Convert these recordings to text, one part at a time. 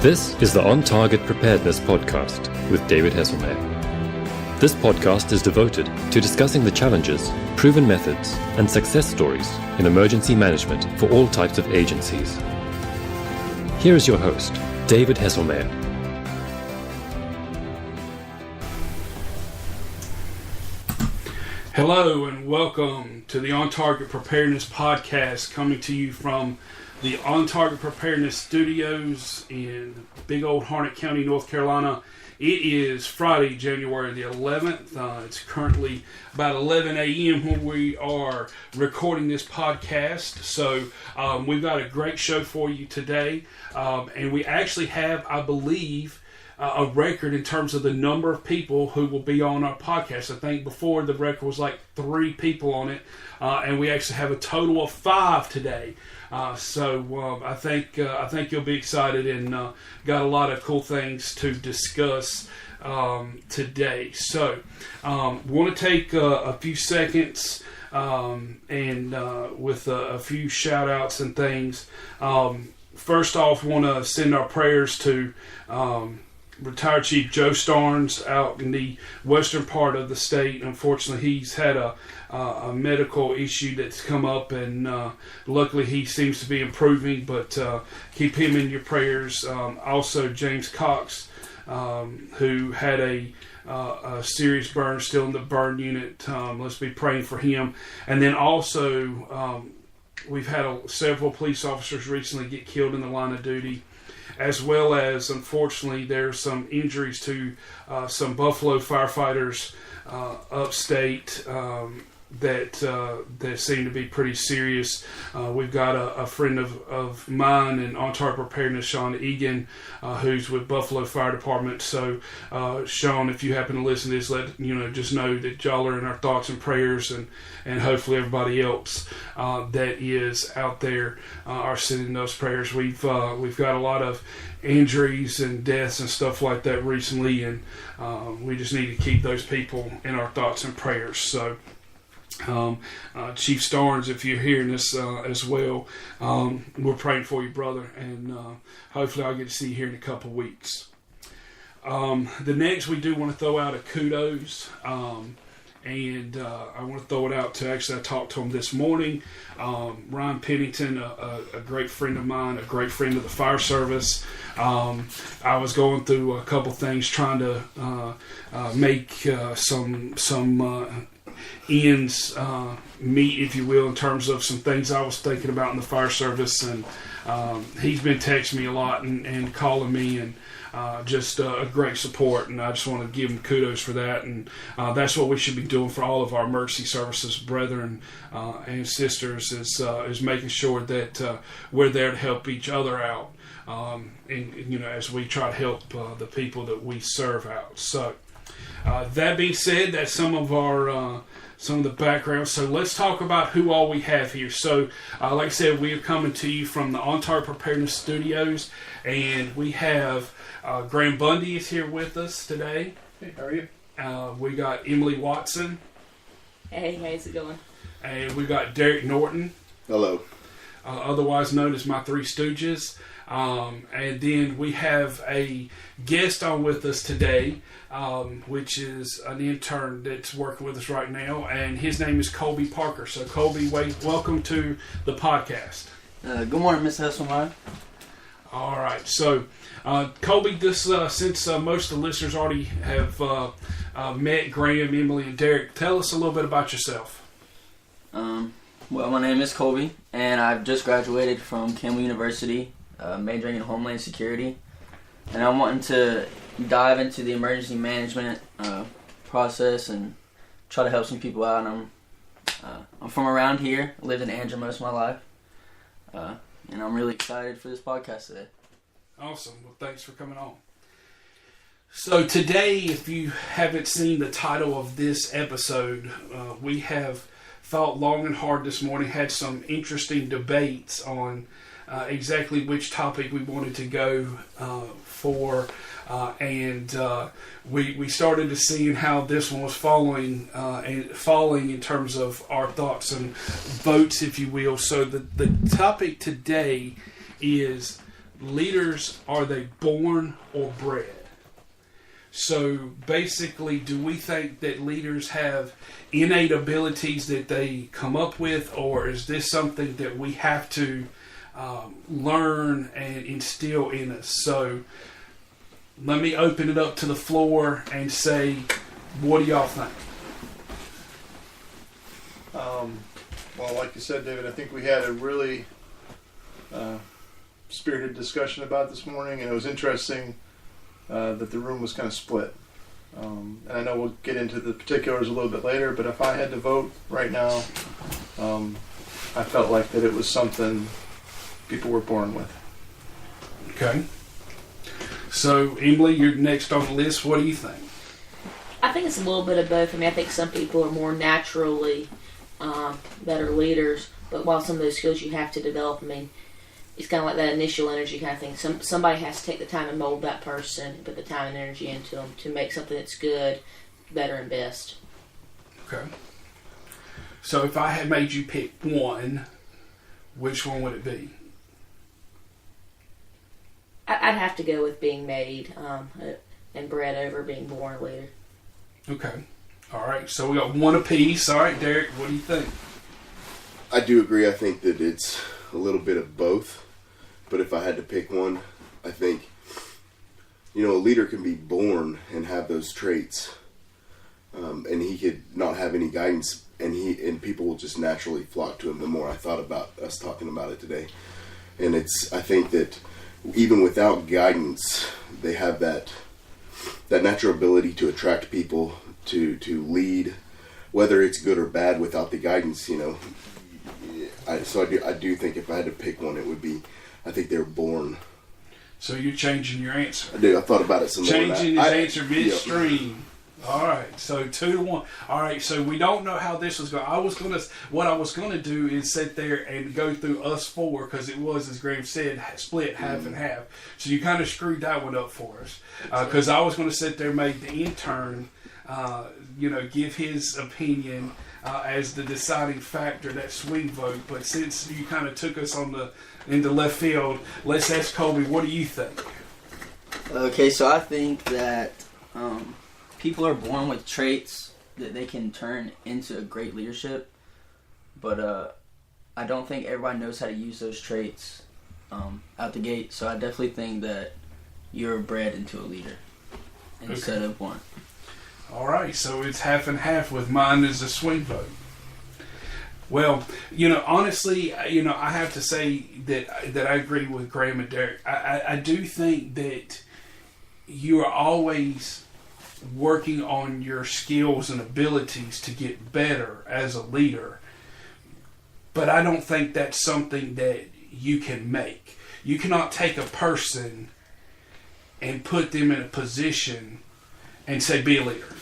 This is the On Target Preparedness podcast with David Hesselmeyer. This podcast is devoted to discussing the challenges, proven methods, and success stories in emergency management for all types of agencies. Here is your host, David Hesselmeyer. Hello and welcome to the On Target Preparedness podcast, coming to you from the On Target Preparedness studios in big old Harnett County, North Carolina. It is Friday, January the 11th. It's currently about 11 a.m. when we are recording this podcast. So we've got a great show for you today. And we actually have, I believe, a record in terms of the number of people who will be on our podcast. I think before the record was like 3 people on it, and we actually have a total of 5 today. So I think you'll be excited and got a lot of cool things to discuss today. So want to take a few seconds and with a few shout outs and things. First off, want to send our prayers to Retired Chief Joe Starnes out in the western part of the state. Unfortunately, he's had a medical issue that's come up, and luckily he seems to be improving, but keep him in your prayers. Also, James Cox, who had a serious burn, still in the burn unit. Let's be praying for him. And then also, we've had several police officers recently get killed in the line of duty, as well as, unfortunately, there's some injuries to some Buffalo firefighters upstate that seem to be pretty serious. We've got a friend of mine in On Target Preparedness, Sean Egan, who's with Buffalo Fire Department. So, Sean, if you happen to listen to this, just know that y'all are in our thoughts and prayers, and hopefully everybody else that is out there are sending those prayers. We've got a lot of injuries and deaths and stuff like that recently, and we just need to keep those people in our thoughts and prayers. So, Chief Starnes, if you're hearing this as well, we're praying for you, brother, and hopefully I'll get to see you here in a couple weeks. The next, we do want to throw out a kudos, and I want to throw it out to, actually I talked to him this morning, Ryan Pennington, a great friend of mine, a great friend of the fire service. I was going through a couple things trying to make some ends meet, if you will, in terms of some things I was thinking about in the fire service, and he's been texting me a lot and calling me, and just a great support, and I just want to give him kudos for that. And that's what we should be doing for all of our emergency services brethren and sisters, is making sure that we're there to help each other out, and as we try to help the people that we serve out. So that being said, that's some of the background. So let's talk about who all we have here. So like I said, we are coming to you from the On Target Preparedness studios, and we have Graham Bundy is here with us today. Hey, how are you? We got Emily Watson. Hey, how's it going? And we got Derek Norton. Hello. Otherwise known as my Three Stooges. And then we have a guest on with us today, which is an intern that's working with us right now, and his name is Colby Parker. So, Colby, welcome to the podcast. Good morning, Ms. Hesselmeyer. All right. So, Colby, since most of the listeners already have met Graham, Emily, and Derek, tell us a little bit about yourself. Well, my name is Colby, and I've just graduated from Campbell University, majoring in Homeland Security, and I'm wanting to dive into the emergency management process and try to help some people out. And I'm from around here. I lived in Andrew most of my life, and I'm really excited for this podcast today. Awesome. Well, thanks for coming on. So today, if you haven't seen the title of this episode, we have thought long and hard this morning, had some interesting debates on exactly which topic we wanted to go for, and we started to see how this one was falling in terms of our thoughts and votes, if you will. So the topic today is leaders, are they born or bred? So basically, do we think that leaders have innate abilities that they come up with, or is this something that we have to learn and instill in us? So let me open it up to the floor and say, what do y'all think? Well, like you said, David, I think we had a really spirited discussion about this morning, and it was interesting that the room was kind of split. And I know we'll get into the particulars a little bit later, but if I had to vote right now, I felt like that it was something people were born with. Okay. So, Emily, you're next on the list. What do you think? I think it's a little bit of both. I mean, I think some people are more naturally better leaders, but while some of those skills you have to develop, I mean, it's kind of like that initial energy kind of thing. Somebody has to take the time and mold that person, put the time and energy into them to make something that's good, better, and best. Okay. So if I had made you pick one, which one would it be? I'd have to go with being made and bred over being born a leader. Okay. All right. So we got one apiece. All right, Derek, what do you think? I do agree. I think that it's a little bit of both. But if I had to pick one, I think, a leader can be born and have those traits. And he could not have any guidance, and people will just naturally flock to him. The more I thought about us talking about it today. And I think that even without guidance, they have that natural ability to attract people, to lead, whether it's good or bad. Without the guidance, I do think if I had to pick one, it would be, I think they're born. So you're changing your answer. I did. I thought about it some more. Changing his answer midstream. Yeah. All right, so 2-1. All right, so we don't know how this was going. What I was going to do is sit there and go through us four, because it was, as Graham said, split half and half. So you kind of screwed that one up for us, because I was going to sit there and make the intern, give his opinion as the deciding factor, that swing vote. But since you kind of took us into left field, let's ask Colby, what do you think? Okay, so I think that people are born with traits that they can turn into a great leadership, but I don't think everybody knows how to use those traits out the gate. So I definitely think that you're bred into a leader instead of one. All right, so it's half and half, with mine as a swing vote. Well, honestly, I have to say that I agree with Graham and Derek. I do think that you are always working on your skills and abilities to get better as a leader, but I don't think that's something that you can make. You cannot take a person and put them in a position and say, be a leader.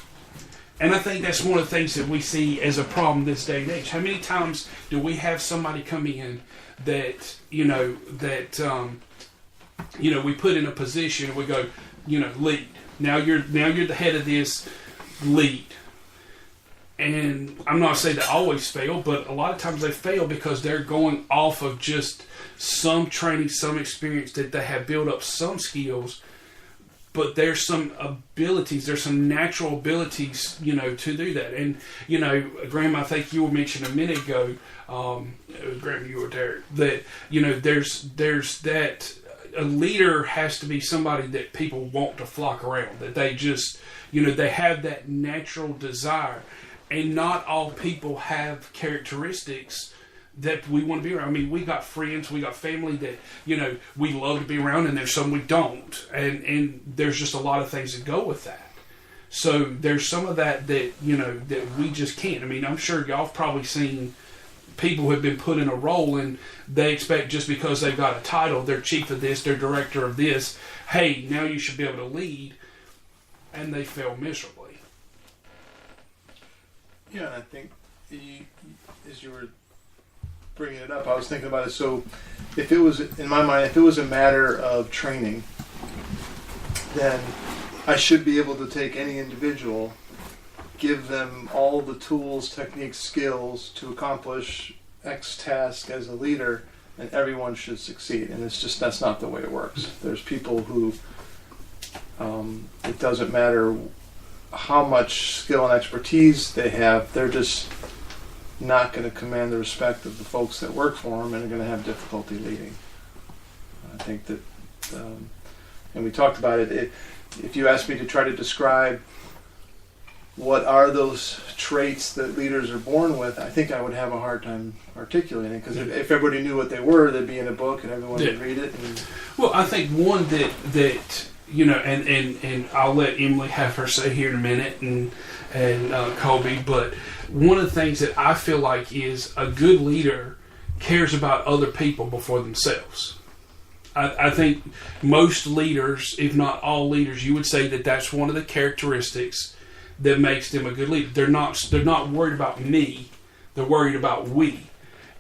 And I think that's one of the things that we see as a problem this day and age. How many times do we have somebody come in that, we put in a position and we go, lead. Now you're the head of this, lead. And I'm not saying they always fail, but a lot of times they fail because they're going off of just some training, some experience, that they have built up some skills, but there's some abilities, there's some natural abilities, to do that. And, Graham, I think you were mentioning a minute ago, Graham, you or Derek, that, there's that a leader has to be somebody that people want to flock around, that they just, they have that natural desire. And not all people have characteristics that we want to be around. I mean, we got friends, we got family that, we love to be around, and there's some we don't. And there's just a lot of things that go with that. So there's some of that, that we just can't. I mean, I'm sure y'all have probably seen people who have been put in a role and they expect, just because they've got a title, they're chief of this, they're director of this, hey, now you should be able to lead, and they fail miserably. Yeah, I think as you were bringing it up, I was thinking about it. So if it was, in my mind, if it was a matter of training, then I should be able to take any individual, give them all the tools, techniques, skills to accomplish X task as a leader, and everyone should succeed. And that's not the way it works. There's people who it doesn't matter how much skill and expertise they have, they're just not going to command the respect of the folks that work for them and are going to have difficulty leading. I think that, and we talked about it, if you ask me to try to describe what are those traits that leaders are born with, I think I would have a hard time articulating, because if everybody knew what they were, they'd be in a book and everyone would read it. Well, I think one that and I'll let Emily have her say here in a minute, and Colby, but one of the things that I feel like is a good leader cares about other people before themselves. I think most leaders, if not all leaders, you would say that that's one of the characteristics that makes them a good leader. They're not worried about me, they're worried about we.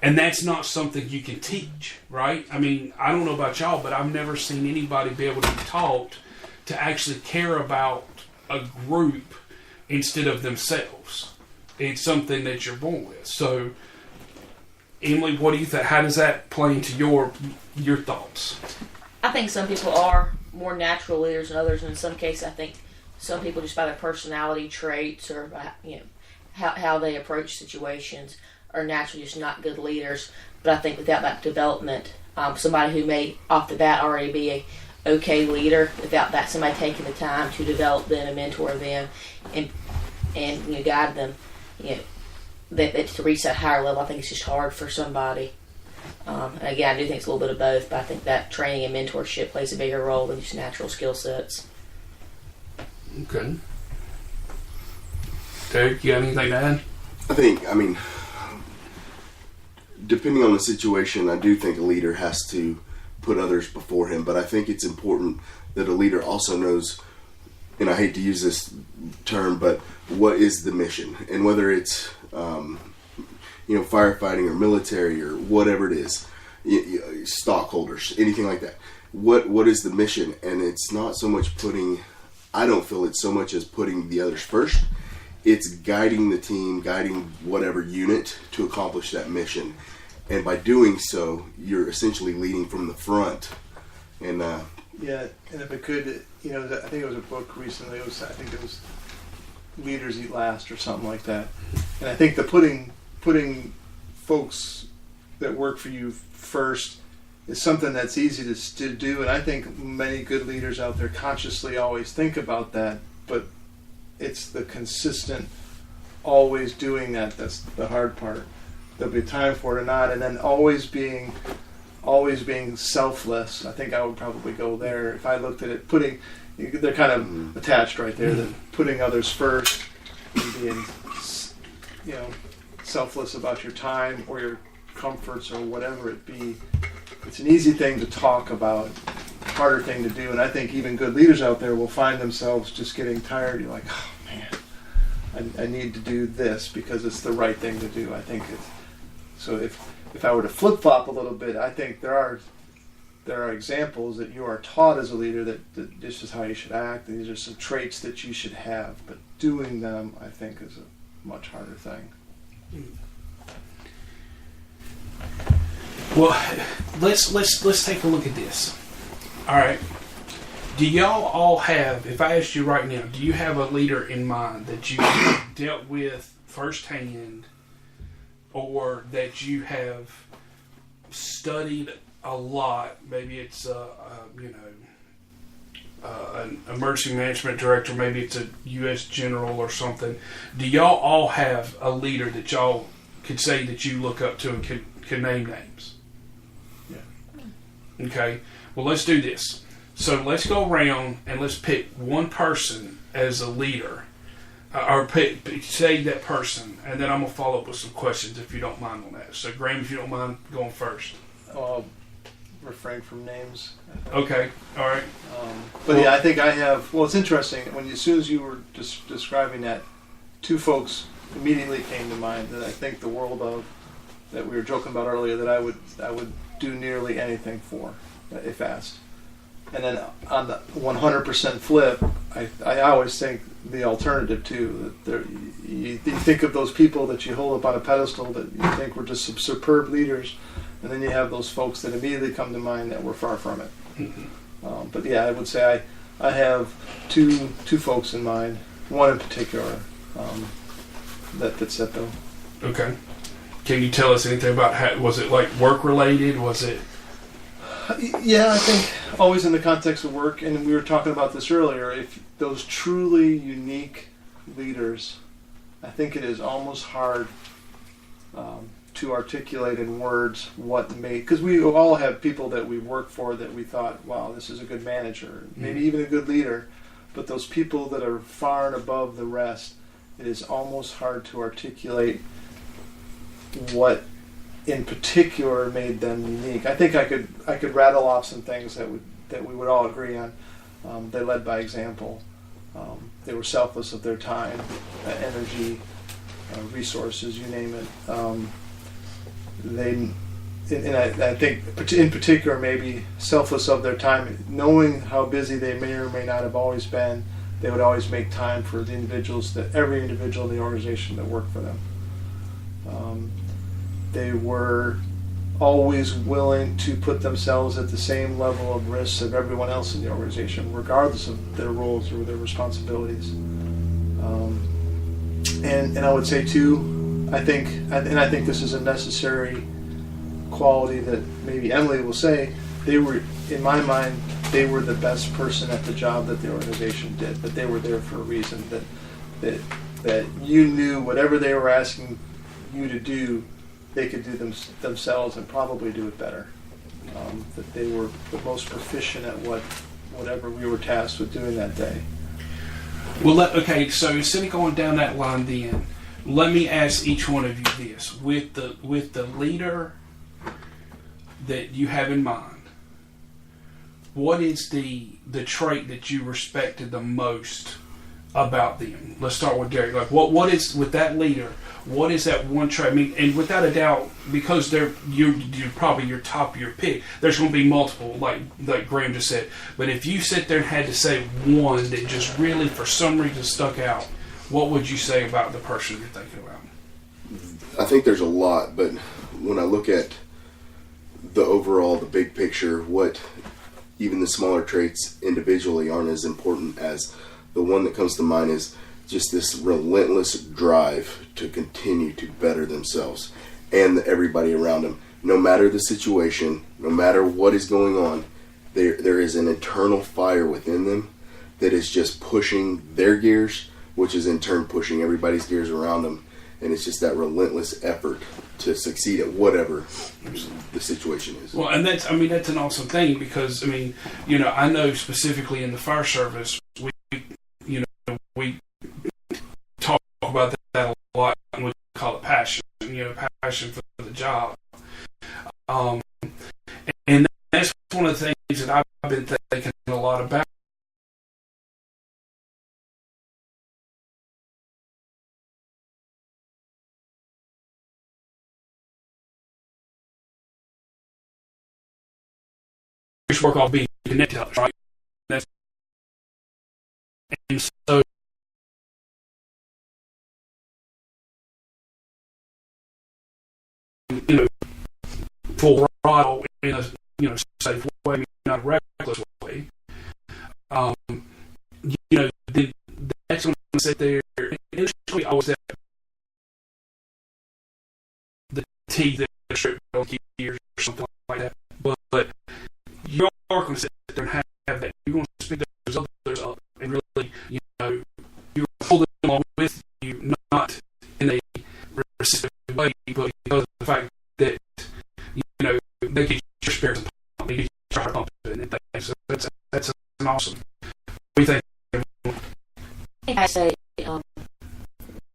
And that's not something you can teach, right? I mean, I don't know about y'all, but I've never seen anybody be able to be taught to actually care about a group instead of themselves. It's something that you're born with. So, Emily, what do you think? How does that play into your thoughts? I think some people are more natural leaders than others, and in some cases I think some people, just by their personality traits or by, how they approach situations, are naturally just not good leaders. But I think without that development, somebody who may off the bat already be a okay leader, without that somebody taking the time to develop them and mentor them and guide them, that to reach that higher level, I think it's just hard for somebody. And again, I do think it's a little bit of both, but I think that training and mentorship plays a bigger role than just natural skill sets. Okay. Derek, you got anything to add? I mean, depending on the situation, I do think a leader has to put others before him, but I think it's important that a leader also knows, and I hate to use this term, but what is the mission? And whether it's, firefighting or military or whatever it is, stockholders, anything like that. What is the mission? And it's not so much I don't feel it's so much as putting the others first. It's guiding the team, guiding whatever unit to accomplish that mission. And by doing so, you're essentially leading from the front. And and if it could, I think it was a book recently. I think it was Leaders Eat Last or something like that. And I think the putting folks that work for you first is something that's easy to do. And I think many good leaders out there consciously always think about that. But it's the consistent, always doing that's the hard part. There'll be time for it or not, and then always being selfless. I think I would probably go there if I looked at it. They're kind of attached right there. That putting others first and being, selfless about your time or your comforts or whatever it be. It's an easy thing to talk about, harder thing to do, and I think even good leaders out there will find themselves just getting tired. You're like, oh man, I need to do this because it's the right thing to do. I think it's. So if I were to flip-flop a little bit, I think there are examples that you are taught as a leader that this is how you should act. These are some traits that you should have, but doing them, I think, is a much harder thing. Well, let's take a look at this. All right. Do y'all all have, if I asked you right now, do you have a leader in mind that you dealt with firsthand, or that you have studied a lot? Maybe it's an emergency management director, maybe it's a U.S. general or something. Do y'all all have a leader that y'all could say that you look up to and can name names? Yeah. Okay. Well, let's do this. So let's go around and let's pick one person as a leader. Or say that person, and then I'm going to follow up with some questions if you don't mind on that. So, Graham, if you don't mind going first. I'll refrain from names. Okay, all right. I think I have. Well, it's interesting. As soon as you were describing that, two folks immediately came to mind that I think the world of, that we were joking about earlier, that I would do nearly anything for if asked. And then on the 100% flip, I always think the alternative too. That you think of those people that you hold up on a pedestal that you think were just some superb leaders, And then you have those folks that immediately come to mind that were far from it. But yeah, I would say I have two folks in mind, one in particular that fits that bill. Okay. Can you tell us anything about how, was it like work related? Was it? Yeah, I think always in the context of work, and we were talking about this earlier, if those truly unique leaders, I think it is almost hard to articulate in words what made, because we all have people that we work for that we thought, wow, this is a good manager, maybe even a good leader, but those people that are far and above the rest, it is almost hard to articulate what in particular made them unique. I think I could rattle off some things that we would all agree on. They led by example. They were selfless of their time, energy, resources, you name it. I think in particular maybe selfless of their time, knowing how busy they may or may not have always been, they would always make time for the individuals, every individual in the organization that worked for them. They were always willing to put themselves at the same level of risk of everyone else in the organization, regardless of their roles or their responsibilities. And I would say too, I think this is a necessary quality that maybe Emily will say, they were, in my mind, they were the best person at the job that the organization did, but they were there for a reason, that you knew whatever they were asking you to do, they could do themselves and probably do it better. That they were the most proficient at whatever we were tasked with doing that day. Well, okay, so instead of going down that line then, let me ask each one of you this. With the leader that you have in mind, what is the trait that you respected the most about them? Let's start with Derek. Like, what is, with that leader, what is that one trait? I mean, and without a doubt, because you're probably your top of your pick, there's going to be multiple, like Graham just said. But if you sit there and had to say one that just really, for some reason, stuck out, what would you say about the person you're thinking about? I think there's a lot, but when I look at the overall, the big picture, what even the smaller traits individually aren't as important as the one that comes to mind is just this relentless drive to continue to better themselves and everybody around them. No matter the situation, no matter what is going on, there is an internal fire within them that is just pushing their gears, which is in turn pushing everybody's gears around them. And it's just that relentless effort to succeed at whatever the situation is. Well, and that's an awesome thing, because, I know specifically in the fire service, we talk about that a lot, and we call it passion, passion for the job. And that's one of the things that I've been thinking a lot about. Work off being connected to others, right? And so full throttle in a safe way, not a reckless way. Then that's going to sit there. Initially, always that the teeth that are stripped on gears or something like that, but you're going to sit there and have that. You're going to speak those others up and really, you're holding them along with you, not in a resistant way, but because of the fact that, they get your spirits pumped, they get your heart pumping and things. So that's an awesome. What do you think? I think I say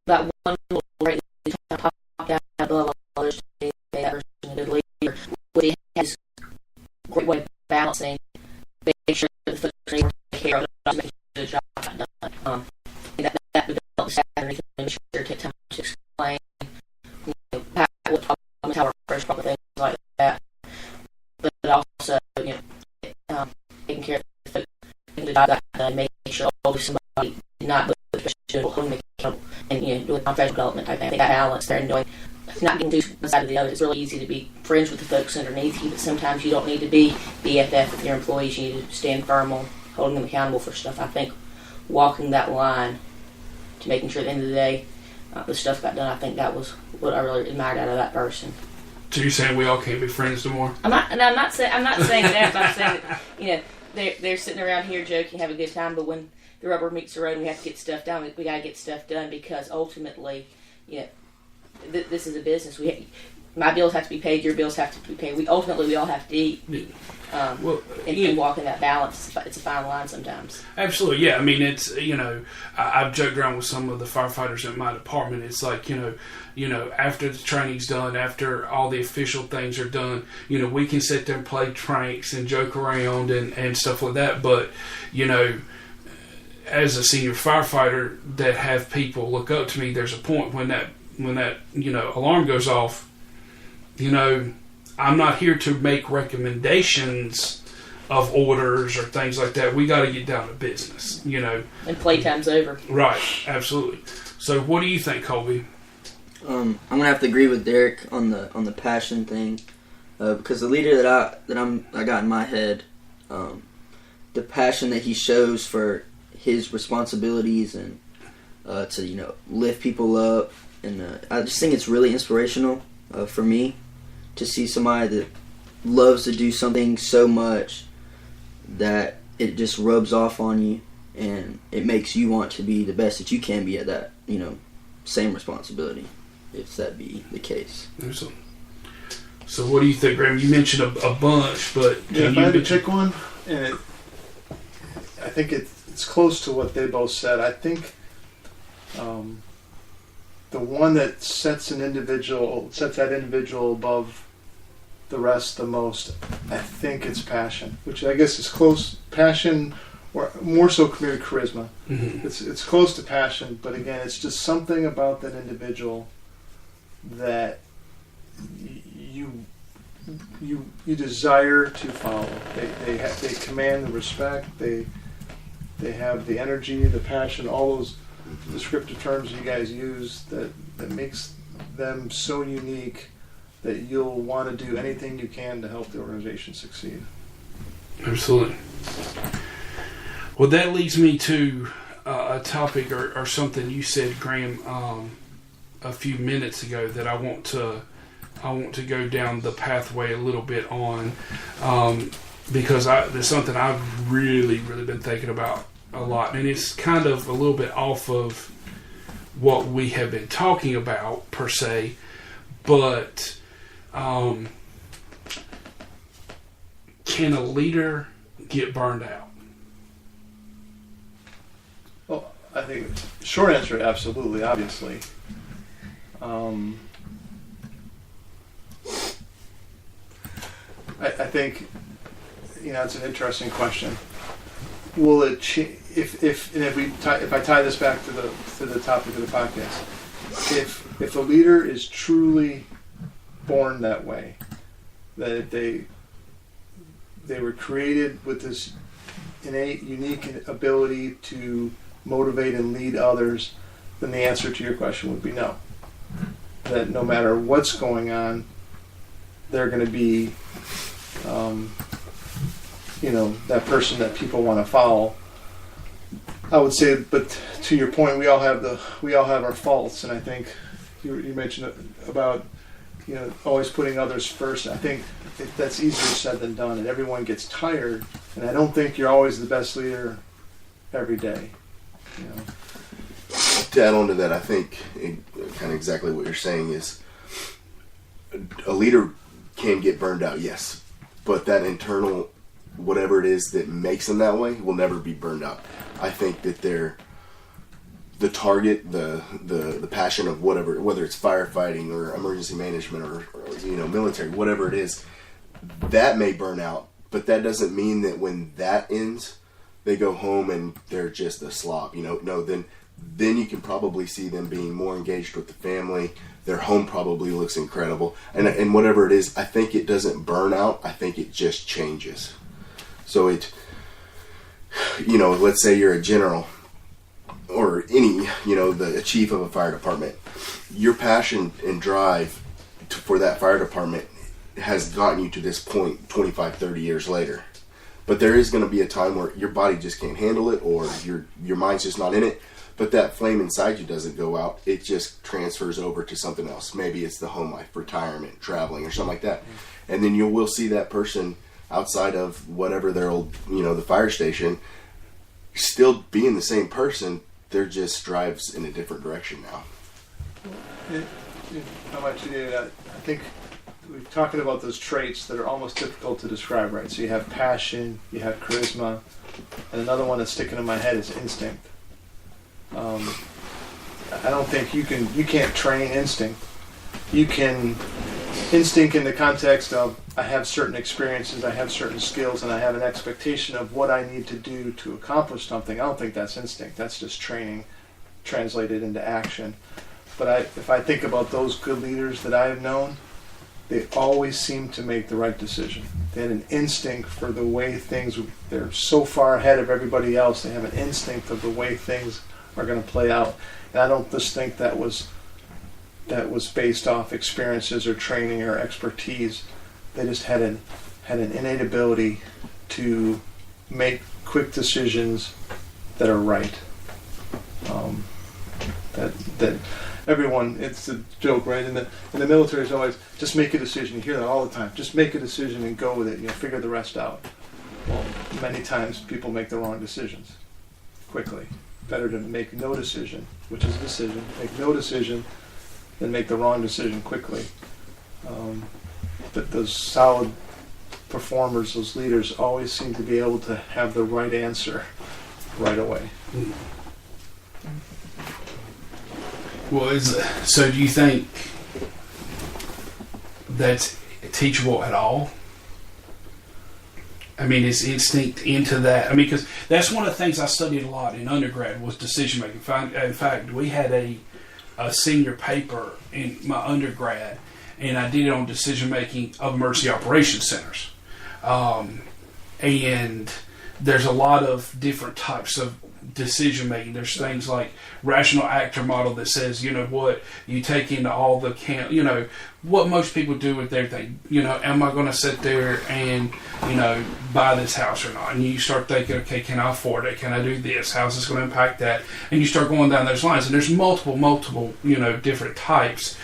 that one little great pop out above others to be that person a good leader. But he has a great way of balancing, making sure that the folks they take care of it, making sure the job got done. That develops Saturday, make sure to take time to explain, what problems, how our first problem, things like that. But also, taking care of the folks, the job got done, making sure always somebody not but holding me accountable, and doing professional development type thing. I think that balance there and doing not getting too one side of the other. It's really easy to be friends with the folks underneath you, but sometimes you don't need to be BFF with your employees. You need to stand firm on holding them accountable for stuff. I think walking that line to making sure at the end of the day the stuff got done, I think that was what I really admired out of that person. So you're saying we all can't be friends no more? I'm not saying that, but I'm saying that, they're sitting around here joking, having a good time, but when the rubber meets the road and we have to get stuff done, we got to get stuff done, because ultimately, this is a business. My bills have to be paid, your bills have to be paid. We all have to eat. And walking that balance, it's a fine line sometimes. Absolutely, yeah. I mean, it's, I've joked around with some of the firefighters in my department. It's like, after the training's done, after all the official things are done, we can sit there and play pranks and joke around and stuff like that. But, as a senior firefighter that have people look up to me, there's a point when that alarm goes off. I'm not here to make recommendations of orders or things like that. We got to get down to business, And playtime's over. Right, absolutely. So, what do you think, Colby? I'm gonna have to agree with Derek on the passion thing, because the leader that I got in my head, the passion that he shows for his responsibilities and to lift people up, and I just think it's really inspirational for me to see somebody that loves to do something so much that it just rubs off on you, and it makes you want to be the best that you can be at that same responsibility, if that be the case. So what do you think, Graham? You mentioned a bunch, but if I had to pick one, and I think it's close to what they both said. I think the one that sets that individual above the rest the most, I think it's passion, which I guess is close. Passion, or more so maybe charisma. Mm-hmm. It's close to passion, but again, it's just something about that individual that you desire to follow. They command the respect. They have the energy, the passion, all those descriptive terms you guys use that makes them so unique that you'll want to do anything you can to help the organization succeed. Absolutely. Well, that leads me to a topic or something you said, Graham, a few minutes ago that I want to go down the pathway a little bit on, because there's something I've really been thinking about a lot, and it's kind of a little bit off of what we have been talking about per se, but can a leader get burned out? Well, I think short answer, absolutely, obviously. I think it's an interesting question. Will it change if I tie this back to the topic of the podcast? If a leader is truly born that way, that they were created with this innate, unique ability to motivate and lead others, then the answer to your question would be no. That no matter what's going on, they're going to be that person that people want to follow. I would say, but to your point, we all have our faults, and I think you mentioned about always putting others first. I think that's easier said than done, and everyone gets tired. And I don't think you're always the best leader every day. To add on to that, I think kind of exactly what you're saying is a leader can get burned out, yes, but that internal, whatever it is that makes them that way, will never be burned out. I think that they're the target, the passion of whatever, whether it's firefighting or emergency management or military, whatever it is, that may burn out, but that doesn't mean that when that ends, they go home and they're just a slob. No, then you can probably see them being more engaged with the family. Their home probably looks incredible, and whatever it is, I think it doesn't burn out. I think it just changes. So let's say you're a general or any, the chief of a fire department. Your passion and drive for that fire department has gotten you to this point 25, 30 years later. But there is going to be a time where your body just can't handle it, or your mind's just not in it. But that flame inside you doesn't go out. It just transfers over to something else. Maybe it's the home life, retirement, traveling, or something like that. And then you will see that person outside of whatever their old, the fire station, still being the same person. They're just drives in a different direction now. How about you, David? I think we're talking about those traits that are almost difficult to describe, right? So you have passion, you have charisma, and another one that's sticking in my head is instinct. I don't think you can't train instinct. You can instinct in the context of I have certain experiences, I have certain skills, and I have an expectation of what I need to do to accomplish something. I don't think that's instinct. That's just training translated into action. But if I think about those good leaders that I have known, they always seem to make the right decision. They had an instinct for the way things, they're so far ahead of everybody else, they have an instinct of the way things are going to play out. And I don't just think that was based off experiences or training or expertise. They just had an innate ability to make quick decisions that are right. That everyone, it's a joke, right? In the military, is always just make a decision. You hear that all the time. Just make a decision and go with it. Figure the rest out. Well, many times people make the wrong decisions quickly. Better to make no decision, which is a decision. Make no decision than make the wrong decision quickly. But those solid performers, those leaders, always seem to be able to have the right answer right away. Well, so do you think that's teachable at all? I mean, is instinct into that? I mean, because that's one of the things I studied a lot in undergrad was decision making. In fact, we had a senior paper in my undergrad, and I did it on decision making of emergency operations centers. And there's a lot of different types of decision making. There's things like rational actor model that says, what you take into all the what most people do with everything. Am I going to sit there and buy this house or not? And you start thinking, okay, can I afford it? Can I do this? How's this going to impact that? And you start going down those lines. And there's multiple different types.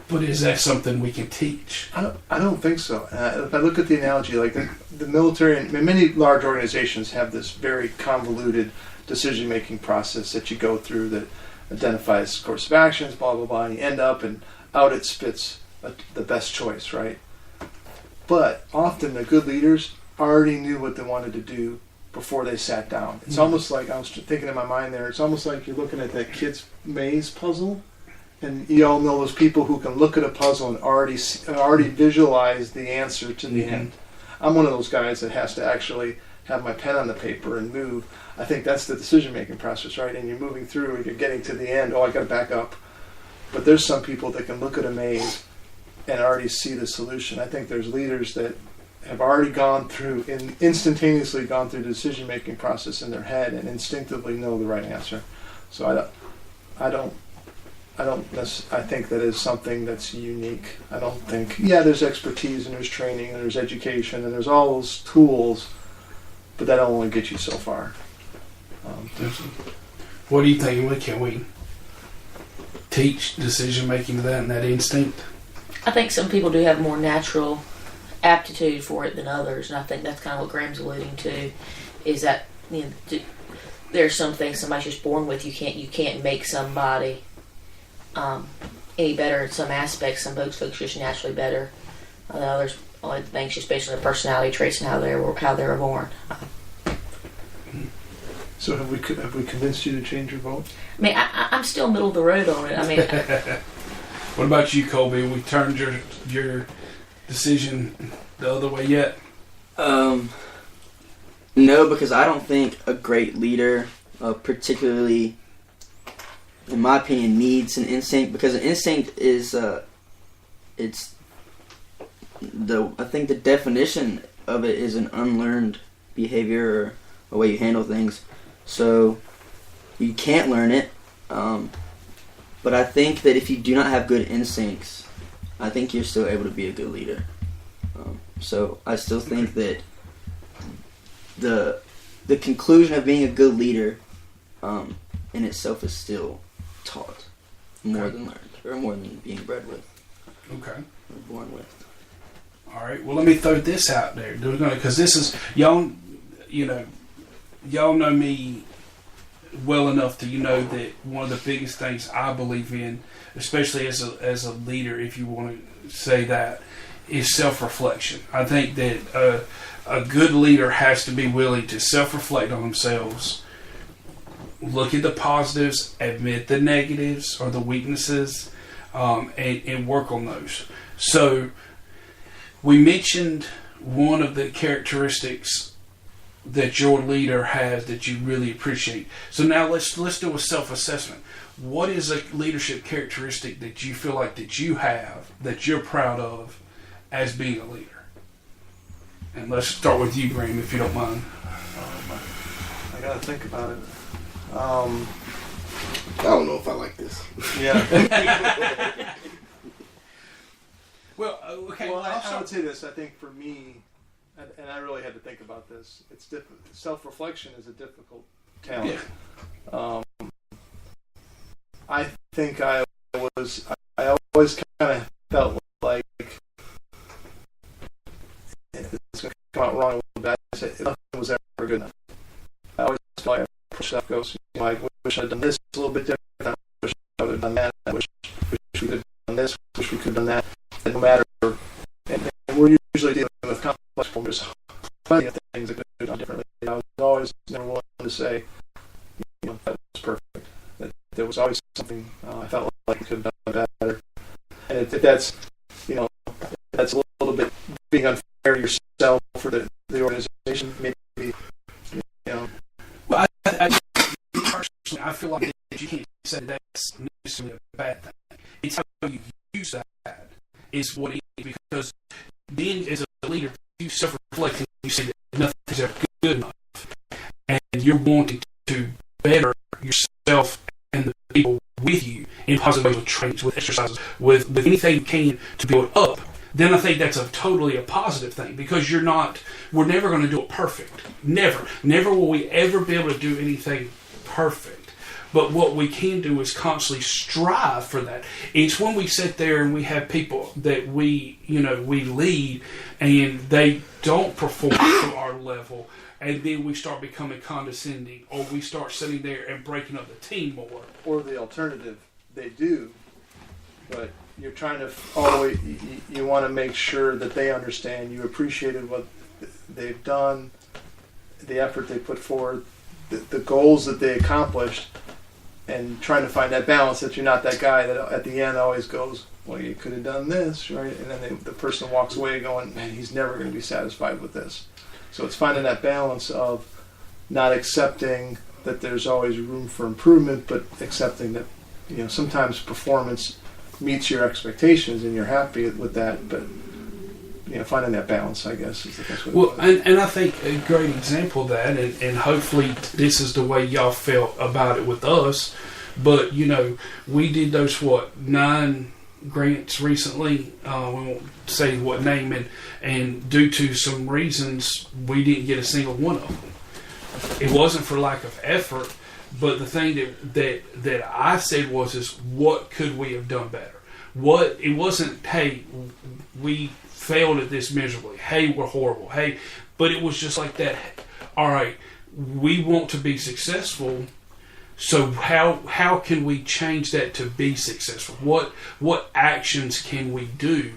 But is that something we can teach? I don't think so. If I look at the analogy, like the military and many large organizations have this very convoluted decision-making process that you go through that identifies course of actions, blah, blah, blah, and you end up and out it spits the best choice, right? But often the good leaders already knew what they wanted to do before they sat down. It's almost like, I was thinking in my mind there, it's almost like you're looking at that kid's maze puzzle. And you all know those people who can look at a puzzle and already visualize the answer to the end. I'm one of those guys that has to actually have my pen on the paper and move. I think that's the decision-making process, right? And you're moving through and you're getting to the end. Oh, I got to back up. But there's some people that can look at a maze and already see the solution. I think there's leaders that have already gone through and instantaneously gone through the decision-making process in their head and instinctively know the right answer. So I think that is something that's unique. I don't think, there's expertise and there's training and there's education and there's all those tools, but that'll only get you so far. What do you think? Can we teach decision making to that and that instinct? I think some people do have more natural aptitude for it than others, and I think that's kind of what Graham's alluding to, is that there's some things somebody's just born with. You can't make somebody any better in some aspects. Some folks are just naturally better than others. I think just based on their personality traits and how they were born. So have we convinced you to change your vote? I mean, I'm still middle of the road on it. I mean, what about you, Colby? We turned your decision the other way yet? No, because I don't think a great leader, particularly, in my opinion, needs an instinct, because an instinct is I think the definition of it is an unlearned behavior or a way you handle things. So you can't learn it. But I think that if you do not have good instincts, I think you're still able to be a good leader. So I still think that the conclusion of being a good leader in itself is still taught more than learned, or more than being bred with. Okay. Or born with. All right. Well, let me throw this out there, because this is y'all. Y'all know me well enough to know that one of the biggest things I believe in, especially as a leader, if you want to say that, is self-reflection. I think that a good leader has to be willing to self-reflect on themselves, look at the positives, admit the negatives or the weaknesses, and work on those. So we mentioned one of the characteristics that your leader has that you really appreciate. So now let's do a self-assessment. What is a leadership characteristic that you feel like that you have, that you're proud of as being a leader? And let's start with you, Graham, if you don't mind. I gotta think about it. I don't know if I like this. Yeah. Well, okay. Well, I would say this. I think for me, and I really had to think about this, it's difficult. Self-reflection is a difficult talent. Yeah. I think I always kind of felt like it's going to come out wrong with that. Nothing was ever good enough. I always felt like I pushed up, goes, I wish I'd done this a little bit different. I wish I would have done that. I wish we could have done this. Wish we could have done that. And no matter, and we're usually dealing with complex problems. There's plenty of things that could have done differently. I was always never willing to say, that was perfect. That there was always something I felt like we could have done better. And if that's, that's a little bit being unfair to yourself for the organization. Maybe, Well, personally, I feel like that you can't say that's necessarily a bad thing. It's how you use that is what it is, because being as a leader, you self-reflect and you say that nothing's ever good enough, and you're wanting to better yourself and the people with you in positive ways, with trainings, with exercises, with anything you can to build up. Then I think that's totally a positive thing, because we're never going to do it perfect. Never will we ever be able to do anything perfect. But what we can do is constantly strive for that. It's when we sit there and we have people that we lead and they don't perform to our level, and then we start becoming condescending, or we start sitting there and breaking up the team more. Or the alternative, they do, but you're trying to always, you want to make sure that they understand you appreciated what they've done, the effort they put forward, the goals that they accomplished, and trying to find that balance, that you're not that guy that at the end always goes, well, you could have done this, right? And then the person walks away going, man, he's never going to be satisfied with this. So it's finding that balance of not accepting that there's always room for improvement, but accepting that, sometimes performance meets your expectations and you're happy with that, but finding that balance, I guess, is the best way to put it. And I think a great example of that, and hopefully this is the way y'all felt about it with us, but we did those 9 grants recently, we won't say what name, and due to some reasons we didn't get a single one of them. It wasn't for lack of effort, but the thing that I said is what could we have done better? It wasn't, hey, we failed at this miserably, hey, we're horrible, hey, but it was just like that. All right, we want to be successful, so how can we change that to be successful? What actions can we do?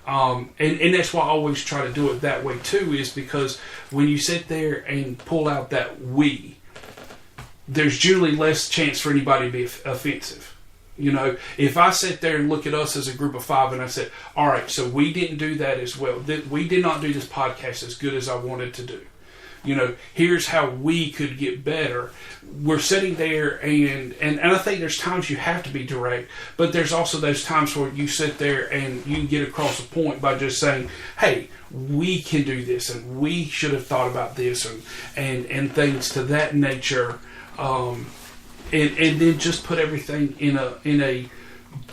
And that's why I always try to do it that way too, is because when you sit there and pull out that we, there's generally less chance for anybody to be offensive. If I sit there and look at us as a group of 5 and I said, all right, so we didn't do that as well. We did not do this podcast as good as I wanted to do. Here's how we could get better. We're sitting there and I think there's times you have to be direct, but there's also those times where you sit there and you can get across a point by just saying, hey, we can do this and we should have thought about this and things to that nature. And then just put everything in a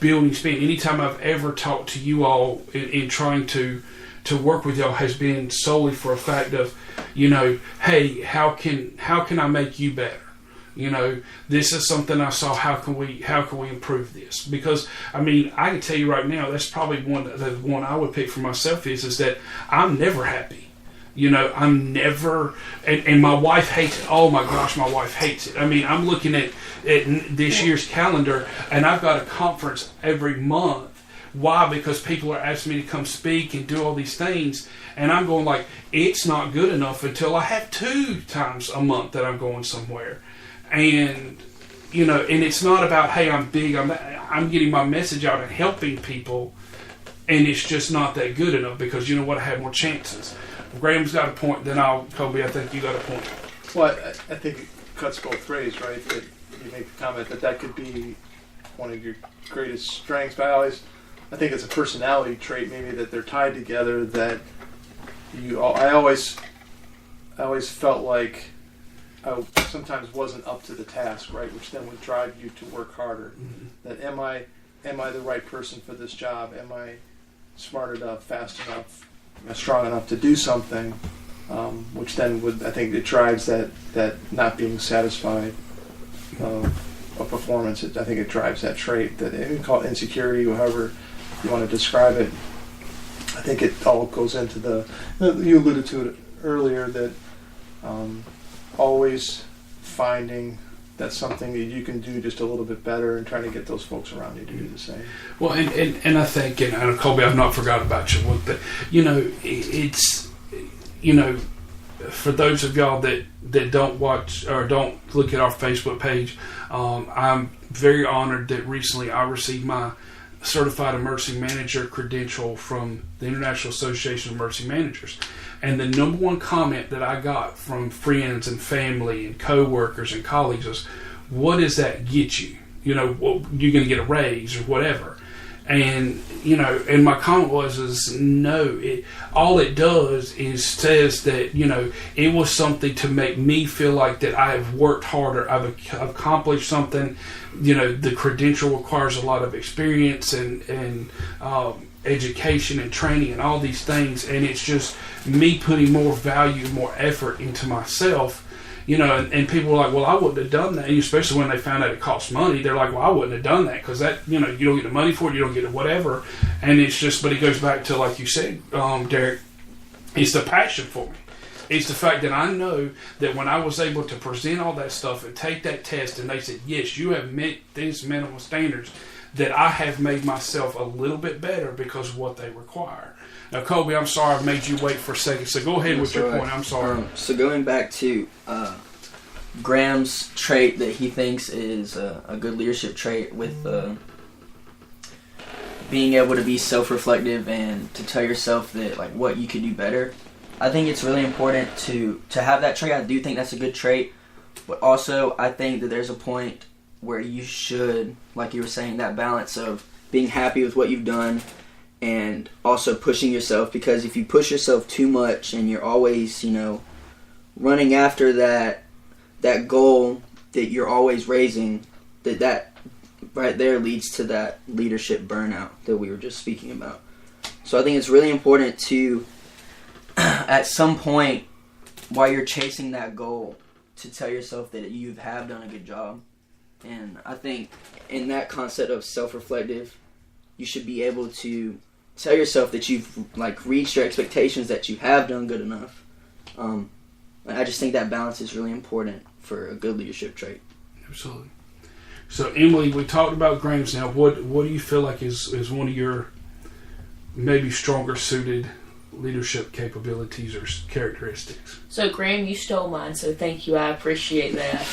building spin. Anytime I've ever talked to you all in trying to work with y'all has been solely for a fact of, hey, how can I make you better? This is something I saw. How can we improve this? Because I can tell you right now, that's probably the one I would pick for myself is that I'm never happy. I'm never, and my wife hates it. Oh my gosh, my wife hates it. I'm looking at this year's calendar, and I've got a conference every month. Why? Because people are asking me to come speak and do all these things, and I'm going like, it's not good enough until I have 2 times a month that I'm going somewhere. And and it's not about, hey, I'm big, I'm getting my message out and helping people, and it's just not that good enough because you know what, I have more chances. Graham's got a point, then Colby, I think you got a point. Well, I think it cuts both ways, right? That you make the comment that could be one of your greatest strengths, but I think it's a personality trait maybe that they're tied together. That I always felt like I sometimes wasn't up to the task, right? Which then would drive you to work harder. Mm-hmm. That am I the right person for this job? Am I smart enough, fast enough, strong enough to do something? Which then I think it drives that not being satisfied of a performance. I think it drives that trait that you can call it insecurity, however you want to describe it. I think it all goes into you alluded to it earlier, that always finding that's something that you can do just a little bit better and trying to get those folks around you to do the same. Well, and I think, and Colby, I've not forgot about your work, but it's for those of y'all that don't watch or don't look at our Facebook page, I'm very honored that recently I received my Certified Emergency Manager credential from the International Association of Emergency Managers. And the number one comment that I got from friends and family and co-workers and colleagues was, what does that get you? You're going to get a raise or whatever. And, and my comment was no, all it does is says that, it was something to make me feel like that I have worked harder. I've accomplished something. The credential requires a lot of experience and education and training and all these things. And it's just me putting more value, more effort into myself. And people were like, well, I wouldn't have done that. And especially when they found out it cost money, they're like, well, I wouldn't have done that because that, you don't get the money for it, you don't get it, whatever. And it's just, but it goes back to, like you said, Derek, it's the passion for me. It's the fact that I know that when I was able to present all that stuff and take that test and they said, yes, you have met these minimum standards, that I have made myself a little bit better because of what they require. Now, Colby, I'm sorry I've made you wait for a second, so go ahead with your point. I'm sorry. So going back to Graham's trait that he thinks is a good leadership trait with being able to be self-reflective and to tell yourself that like what you could do better. I think it's really important to have that trait. I do think that's a good trait, but also I think that there's a point where you should, like you were saying, that balance of being happy with what you've done and also pushing yourself, because if you push yourself too much and you're always, running after that goal that you're always raising, that right there leads to that leadership burnout that we were just speaking about. So I think it's really important to, at some point, while you're chasing that goal, to tell yourself that you have done a good job. And I think in that concept of self-reflective, you should be able to tell yourself that you've reached your expectations, that you have done good enough. I just think that balance is really important for a good leadership trait. Absolutely. So Emily, we talked about Graham's now. What do you feel like is one of your maybe stronger suited leadership capabilities or characteristics? So Graham, you stole mine, so thank you. I appreciate that.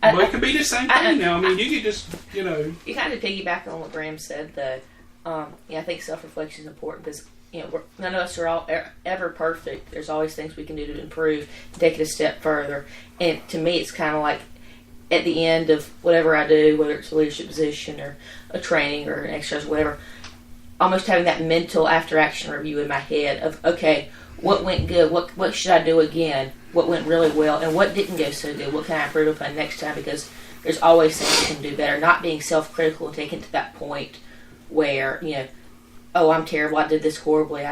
Well, it could be the same thing now. You could just, You kind of piggyback on what Graham said, though. I think self-reflection is important because, none of us are all ever perfect. There's always things we can do to improve, to take it a step further. And to me, it's kind of like at the end of whatever I do, whether it's a leadership position or a training or an exercise or whatever, almost having that mental after-action review in my head of, okay, what went good? What should I do again? What went really well? And what didn't go so good? What can I improve upon next time? Because there's always things you can do better. Not being self-critical and taking it to that point where, oh, I'm terrible, I did this horribly,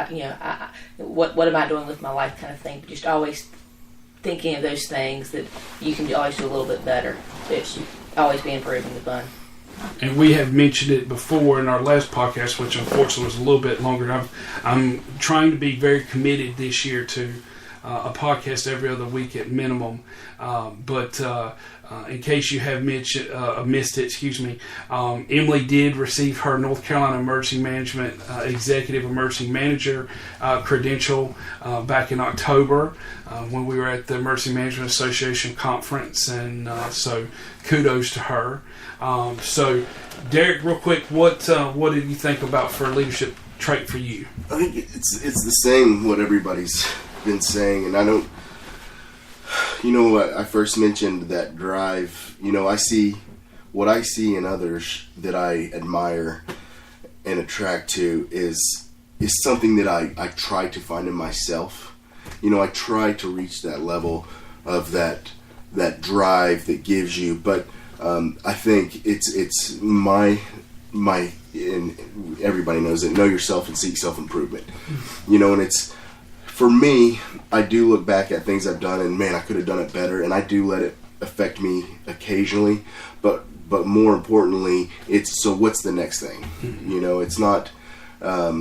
what am I doing with my life kind of thing. But just always thinking of those things that you can always do a little bit better. It's always be improving the bun. And we have mentioned it before in our last podcast, which unfortunately was a little bit longer. I'm trying to be very committed this year to a podcast every other week at minimum. But in case you have missed it, Emily did receive her North Carolina Emergency Management Executive Emergency Manager credential back in October when we were at the Emergency Management Association conference, and so kudos to her. So, Derek, real quick, what did you think about for a leadership trait for you? I think it's the same what everybody's been saying, and I don't. I first mentioned that drive. I see what I see in others that I admire and attract to is something that I try to find in myself. I try to reach that level of that drive that gives you, but I think it's my and everybody knows it. Know yourself and seek self-improvement. And it's. For me, I do look back at things I've done and, man, I could have done it better, and I do let it affect me occasionally, but more importantly, it's, so what's the next thing? It's not, I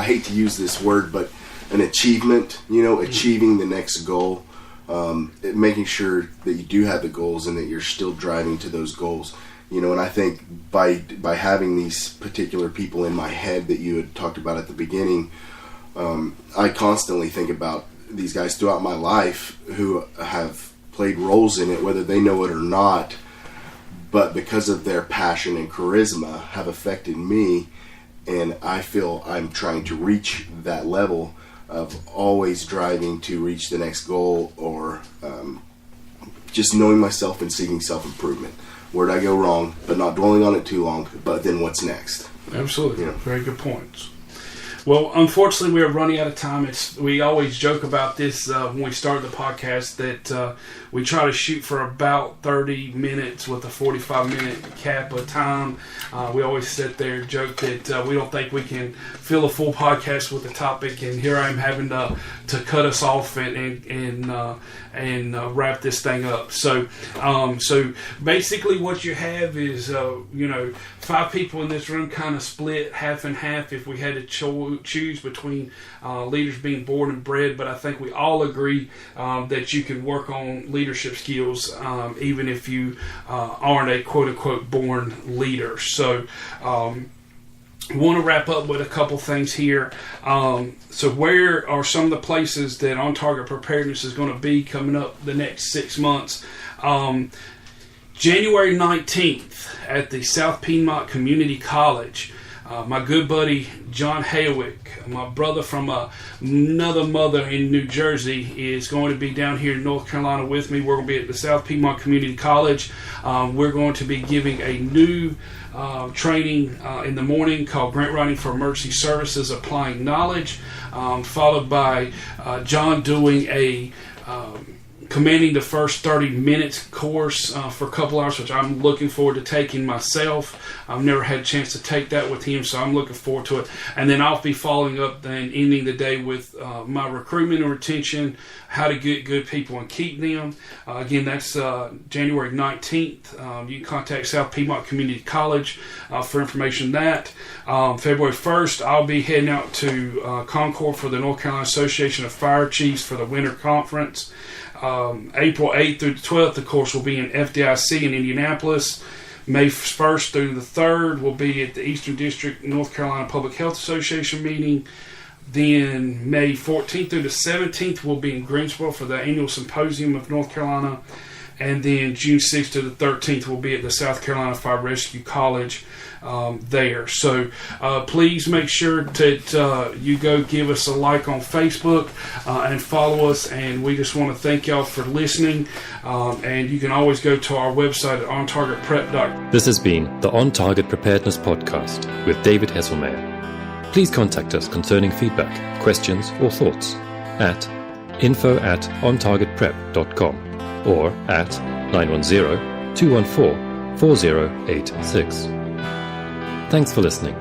hate to use this word, but an achievement, achieving the next goal, making sure that you do have the goals and that you're still driving to those goals. And I think by having these particular people in my head that you had talked about at the beginning, I constantly think about these guys throughout my life who have played roles in it, whether they know it or not, but because of their passion and charisma have affected me, and I feel I'm trying to reach that level of always driving to reach the next goal, or just knowing myself and seeking self-improvement. Where'd I go wrong, but not dwelling on it too long, but then what's next? Absolutely. Very good points. Well, unfortunately, we are running out of time. We always joke about this when we start the podcast that we try to shoot for about 30 minutes with a 45-minute cap of time. We always sit there and joke that we don't think we can fill a full podcast with a topic, and here I am having to cut us off and wrap this thing up. So basically, what you have is 5 people in this room, kind of split half and half. If we had to choose between leaders being born and bred, but I think we all agree that you can work on leadership skills even if you aren't a quote-unquote born leader. So want to wrap up with a couple things here. So where are some of the places that On Target Preparedness is going to be coming up the next 6 months? January 19th at the South Piedmont Community College. My good buddy John Haywick, my brother from another mother in New Jersey, is going to be down here in North Carolina with me. We're going to be at the South Piedmont Community College. We're going to be giving a new training in the morning called Grant Writing for Emergency Services, Applying Knowledge, followed by John doing a Commanding the First 30 Minutes course for a couple hours, which I'm looking forward to taking myself. I've never had a chance to take that with him, so I'm looking forward to it. And then I'll be following up and ending the day with my recruitment and retention, how to get good people and keep them. Again, that's January 19th. You can contact South Piedmont Community College for information on that. February 1st, I'll be heading out to Concord for the North Carolina Association of Fire Chiefs for the Winter Conference. April 8th through the 12th, of course, will be in FDIC in Indianapolis. May 1st through the 3rd will be at the Eastern District North Carolina Public Health Association meeting. Then May 14th through the 17th will be in Greensboro for the annual symposium of North Carolina. And then June 6th to the 13th will be at the South Carolina Fire Rescue College there. So please make sure that you go give us a like on Facebook and follow us. And we just want to thank y'all for listening. And you can always go to our website at ontargetprep.com. This has been the On Target Preparedness Podcast with David Hesselmeyer. Please contact us concerning feedback, questions, or thoughts at info@ontargetprep.com or at 910-214-4086. Thanks for listening.